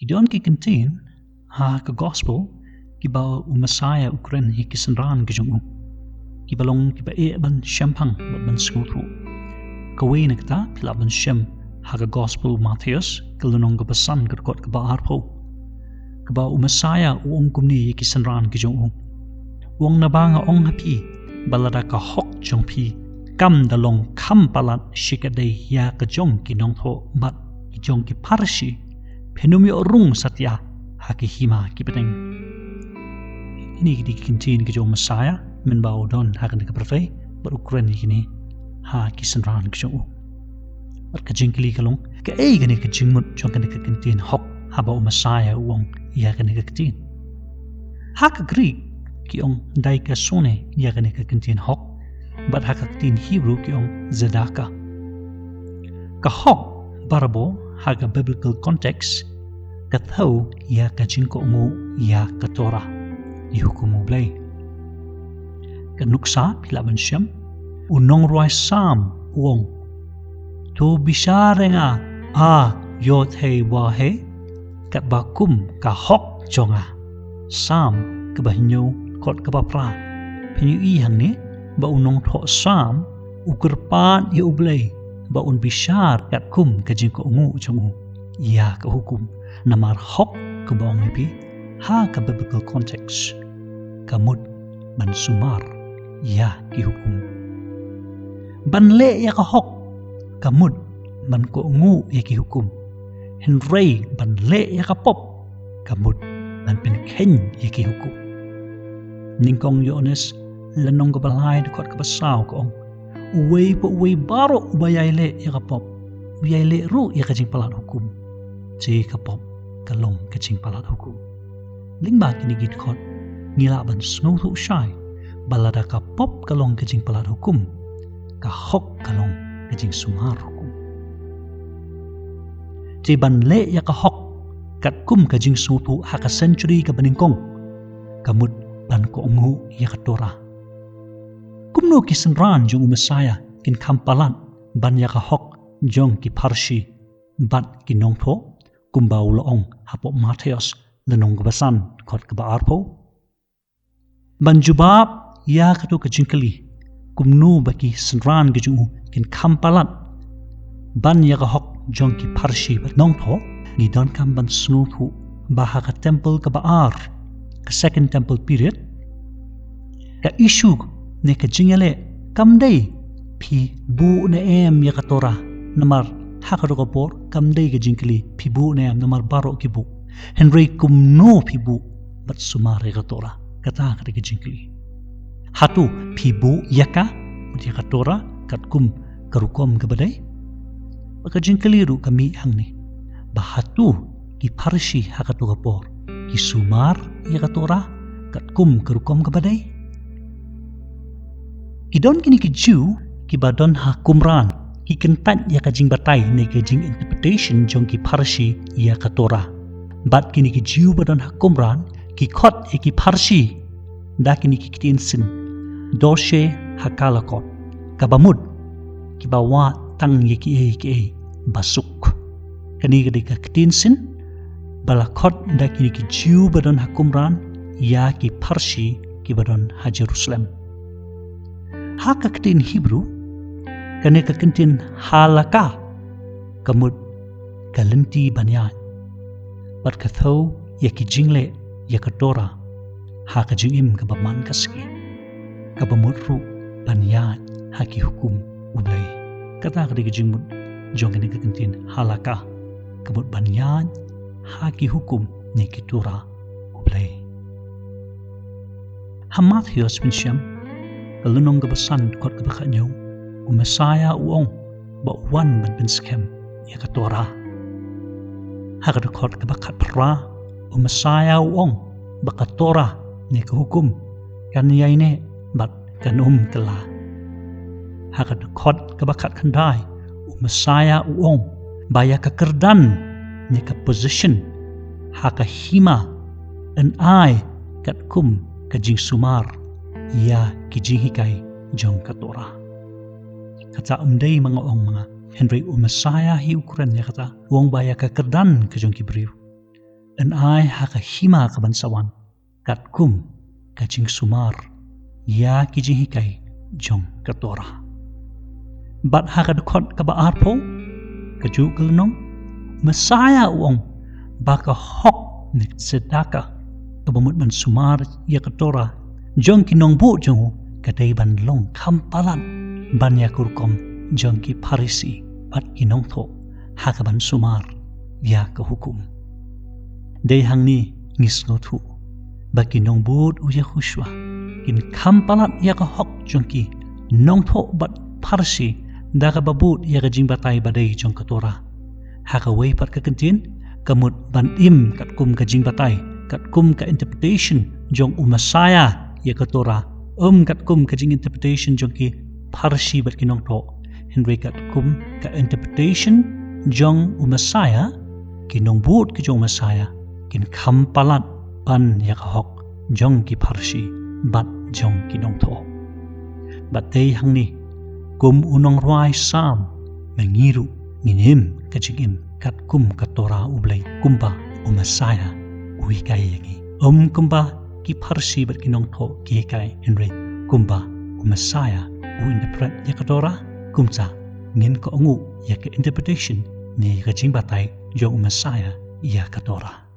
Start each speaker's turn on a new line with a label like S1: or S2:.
S1: Kidion ki kyntien ha ka gospel ki ba Mashiah ukren hi kisenran ki jong ki balong ki ba ban Shaphang ban skutru kawin nakta pila ban shym ha ka gospel Mathaios kalunong ka basan ka kot ka ba arpo ka ba Mashiah kumni ki kisenran ki jong wong Naba nga ong hapi balada ka hok jong pi kam dalong kam palat shikadei ya ka jong ki nongthoh bat ki jong ki Pharisi Phin rung satya ha ki Hima ki bneng ini ki kyntien ki jong Mashiah men bau don ha ka perfect baru kren ini ha ki senran ki jong ka jingkli kalong ka gani ka jingmut jong ka kyntien hok ha ba Mashiah wong ya ka kyntien ha ka Greek ki ong dai ka sone ya ka kyntien hok bat ha ka tin Hebrew ki ong zedaka ka hok barabo ha ka biblical context ka thau ya ka jingko mu ya ka Torah i hukum blai ka nuksa pila ban shym unong roi sam wong to bisharenga yot hei wa he ka bakum ka hok jonga sam ka bahnyo kot ka bapra penyu i hang ni ba unong tho sam ukurpan i ublai ba un bishar kat kum ka jingko mu jongu ya ka hukum namar hok ka bong pi ha ka biblical context kamut ban sumar ya ki hukum ban le ya ka hok kamut ban ko ngu ya ki hukum hynrei ban le ya ka pop kamut ban pynskhem ya ki hukum ningkong yones lanong ka balai kot ka basaw ko iwei baro bayai le ya ka pop bayai le ru ya ka jing palat hukum je ka pop kalong ka jing palat hukum lingba kini git khot ngila ban nongthoh shai balada ka pop kalong ka jing palat hukum ka hok kalong ka jing sumar hukum je ban le ya ka hok kat kum ka jing sutu ha ka century ka baningkong kamut ban ko ngu ya ka Torah kumno ki senran jong Mashiah kin kampalan ban ya ka hok jong ki Pharisi bat ki nongthoh kumbau loong hapo Mathaios lenong basan kot ka baarpo ban jubab ya ka to ka jingkali kumno baki senran ki jong kin kampalan ban ya ka hok jong ki Pharisi bat nongthoh ni don kam ban snuthu baha ka temple ka baar ka second temple period ka issue ne ka jingale kamdei phi bu na em ya ka Torah namar hakaro ka por kamdei ka jingkali phi bu na em namar baro ki bu hynrei kumno phi bu bat sumare ka Torah kata ka jingkali hatu phi bu yaka ya ka Torah kat kum karukom ka badai ka jingkali ru kami hangni bahatu ki Pharisi hakato ka por ki sumar ya ka Torah kat kum karukom ka badai idon kini ki Jew ki badon ha kumran ki kentat ya ka jingbatai ne ka jing interpretation jong ki Pharisi ya ka Torah bat kini ki Jew badon ha kumran ki khot e ki Pharisi da kini ki kitin sin doshe hakalakot kabamud ki bawa tang ye ki basuk kani ka kitin sin balakot da kini ki Jew badon ha kumran ya ki Pharisi ki badon ha Jerusalem ha ka kitin Hebrew kani ka kyntien halaka kamut kalenti banya bat ka thau ya ki jingle ya ka Torah ha ka jingim ka baman kaski ka bamutru banya ha ki hukum ublai kata ka jingmut jong kani ka kyntien halaka kamut banya ha ki hukum ne ki Torah ublai Mathaios pynskhem kalunong ka basan kot ka bakhanyo Mashiah uong ba wan ban pynskhem ya ka Torah ha ka kot ka bakat pra Mashiah uong ba ka Torah ne ka hukum kan yai ne bat kanum kala ha ka kot ka bakat khandai Mashiah uong ba ya ka kerdan ne ka position ha ka Hima an ai kat kum ka jing sumar ya ki Jinghikai jong ka Torah kata umdai mga ong mga hynrei Mashiah hi ukren ya kata wong baya ka kerdan ka jong ki briu an ai haka Hima ka bansawan kat kum ka jing sumar ya ki Jinghikai jong ka Torah. Bat haka dekot ka ba arpo ka jukal nong Mashiah uong baka hok nik sedaka ka bamut ban sumar ya ka Torah jong ki nongbu jong kadei ban long palat ban ya kurkom jong ki Pharisi bat ki nongthoh haka ban sumar ya Ka Hukum. Day hang ni ngis ngotu baki nongbud u Yahushua kin palat ya ka hok jong ki nongthoh bat Pharisi daga babut ya ka jingbatai badai jong ka Torah haka wei pat ka kyntien kamut ban im kat kum ka jingbatai kat kum ka interpretation jong Mashiah ya ka Torah kat kum ka jing interpretation jong ki Pharisi bat ki nongthoh hynrei kat kum ka interpretation jong Mashiah ki nongbud ki jong Mashiah kin palat ban ya ka hok jong ki Pharisi bat jong ki nongthoh. Bat day hang ni kum unong ruai sam mengiru nginim ka jingim kat kum ka Torah ublay kumba Mashiah uikai yangi kumba ki Pharisi bat ki nongthoh ki kai hynrei kumba Mashiah interpret ya ka Torah kumsa ngin ko ngu ya ka interpretation ni ka jingbatai jong Mashiah ya ka Torah.